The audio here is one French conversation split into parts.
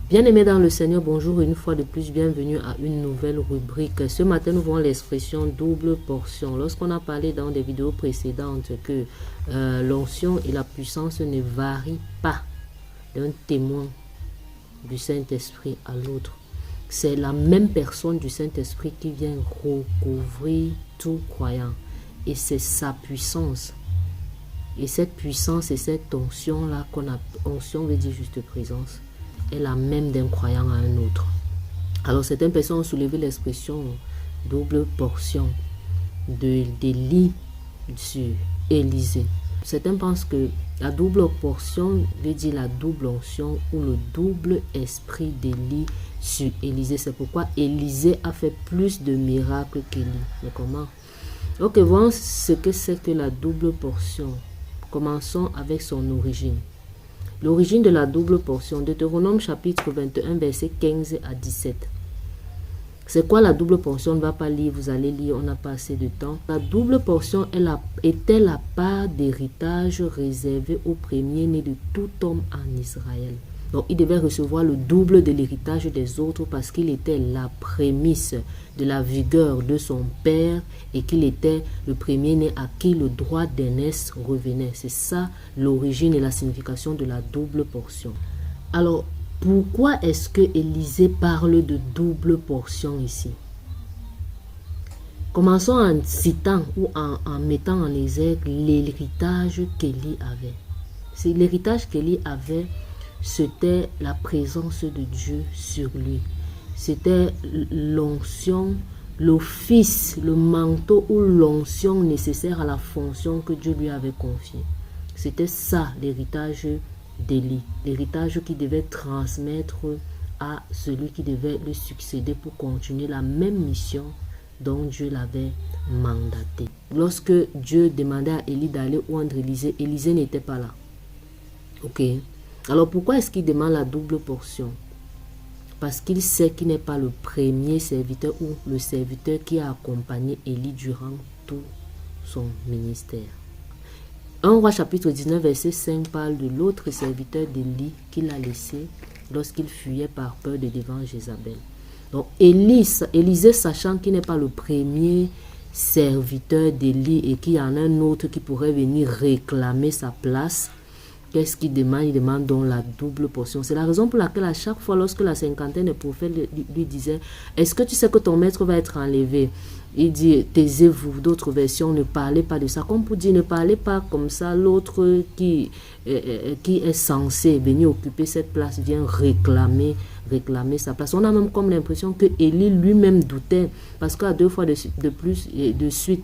Bien-aimés dans le Seigneur, bonjour une fois de plus, bienvenue à une nouvelle rubrique. Ce matin, nous voyons l'expression double portion. Lorsqu'on a parlé dans des vidéos précédentes que l'onction et la puissance ne varient pas d'un témoin du Saint-Esprit à l'autre. C'est la même personne du Saint-Esprit qui vient recouvrir tout croyant. Et c'est sa puissance. Et cette puissance et cette onction-là, onction veut dire juste présence, est la même d'un croyant à un autre. Alors certaines personnes ont soulevé l'expression double portion d'Élie sur Élisée. Certains pensent que la double portion veut dire la double onction ou le double esprit d'Élie sur Élisée. C'est pourquoi Élisée a fait plus de miracles qu'Élie. Mais comment? Ok, voyons ce que c'est que la double portion. Commençons avec son origine. L'origine de la double portion, Deutéronome chapitre 21, versets 15 à 17. C'est quoi la double portion? On ne va pas lire, vous allez lire, on n'a pas assez de temps. La double portion était la part d'héritage réservée au premier-né de tout homme en Israël. Donc, il devait recevoir le double de l'héritage des autres parce qu'il était la prémisse de la vigueur de son père et qu'il était le premier-né à qui le droit d'aînesse revenait. C'est ça l'origine et la signification de la double portion. Alors, pourquoi est-ce que Élisée parle de double portion ici? Commençons en citant ou en mettant en exergue l'héritage qu'Élie avait. C'est l'héritage qu'Élie avait. C'était la présence de Dieu sur lui. C'était l'onction, l'office, le manteau ou l'onction nécessaire à la fonction que Dieu lui avait confiée. C'était ça l'héritage d'Élie. L'héritage qu'il devait transmettre à celui qui devait le succéder pour continuer la même mission dont Dieu l'avait mandaté. Lorsque Dieu demandait à Élie d'aller oindre Élisée, Élisée n'était pas là. Ok. Alors pourquoi est-ce qu'il demande la double portion? Parce qu'il sait qu'il n'est pas le premier serviteur ou le serviteur qui a accompagné Élie durant tout son ministère. 1 Roi chapitre 19 verset 5 parle de l'autre serviteur d'Élie qu'il a laissé lorsqu'il fuyait par peur de devant Jézabel. Donc Élisée, sachant qu'il n'est pas le premier serviteur d'Élie et qu'il y en a un autre qui pourrait venir réclamer sa place, qu'est-ce qu'il demande? Il demande donc la double portion. C'est la raison pour laquelle à chaque fois, lorsque la cinquantaine des prophètes lui disait, est-ce que tu sais que ton maître va être enlevé? Il dit, taisez-vous. D'autres versions, ne parlez pas de ça. Comme pour dire, ne parlez pas comme ça. L'autre qui est censé venir occuper cette place vient réclamer sa place. On a même comme l'impression que Élie lui-même doutait, parce qu'à 2 fois de plus et de suite,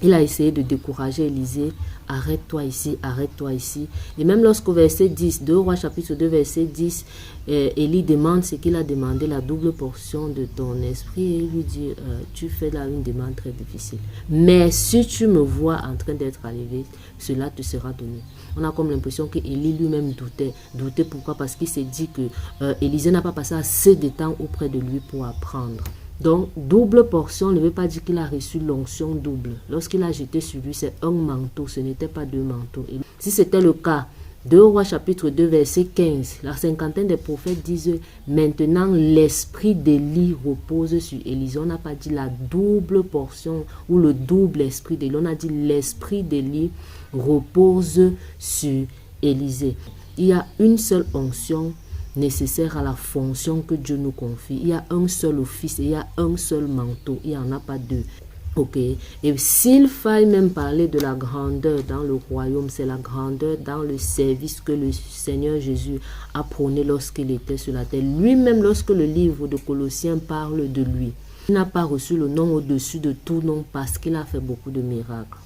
il a essayé de décourager Élisée. Arrête-toi ici, arrête-toi ici. Et même lorsqu'au verset 10, 2 Rois chapitre 2, verset 10, Élie demande ce qu'il a demandé, la double portion de ton esprit. Et il lui dit, tu fais là une demande très difficile. Mais si tu me vois en train d'être enlevé, cela te sera donné. On a comme l'impression que Élie lui-même doutait. Doutait pourquoi? Parce qu'il s'est dit que Élisée n'a pas passé assez de temps auprès de lui pour apprendre. Donc, double portion ne veut pas dire qu'il a reçu l'onction double. Lorsqu'il a jeté sur lui, c'est un manteau, ce n'était pas 2 manteaux. Et si c'était le cas, 2 Rois chapitre 2, verset 15, la cinquantaine des prophètes disent, maintenant l'esprit d'Élie repose sur Élisée. On n'a pas dit la double portion ou le double esprit d'Élie. On a dit l'esprit d'Élie repose sur Élisée. Il y a une seule onction nécessaire à la fonction que Dieu nous confie. Il y a un seul office et il y a un seul manteau. Il n'y en a pas 2. Ok. Et s'il faille même parler de la grandeur dans le royaume, c'est la grandeur dans le service que le Seigneur Jésus a prôné lorsqu'il était sur la terre. Lui-même, lorsque le livre de Colossiens parle de lui, il n'a pas reçu le nom au-dessus de tout nom parce qu'il a fait beaucoup de miracles.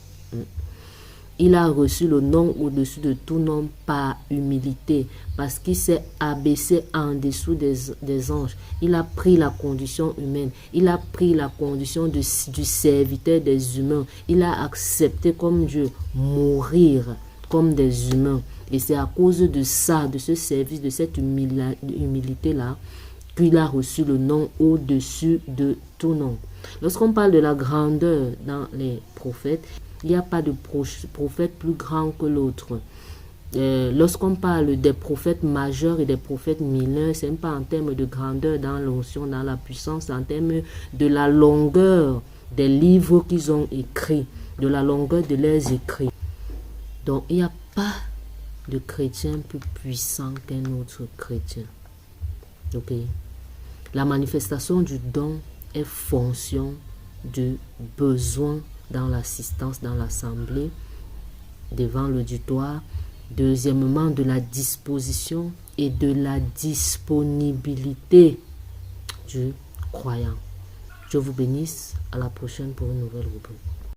Il a reçu le nom au-dessus de tout nom par humilité, parce qu'il s'est abaissé en dessous des anges. Il a pris la condition humaine. Il a pris la condition du serviteur des humains. Il a accepté comme Dieu mourir comme des humains. Et c'est à cause de ça, de ce service, de cette humilité-là, qu'il a reçu le nom au-dessus de tout nom. Lorsqu'on parle de la grandeur dans les prophètes, il n'y a pas de prophète plus grand que l'autre. lorsqu'on parle des prophètes majeurs et des prophètes mineurs, ce n'est pas en termes de grandeur dans l'onction, dans la puissance, c'est en termes de la longueur des livres qu'ils ont écrits, de la longueur de leurs écrits. Donc, il n'y a pas de chrétien plus puissant qu'un autre chrétien. Ok? La manifestation du don est fonction du besoin dans l'assistance dans l'assemblée, devant l'auditoire. Deuxièmement, de la disposition et de la disponibilité du croyant. Je vous bénisse. À la prochaine pour une nouvelle rubrique.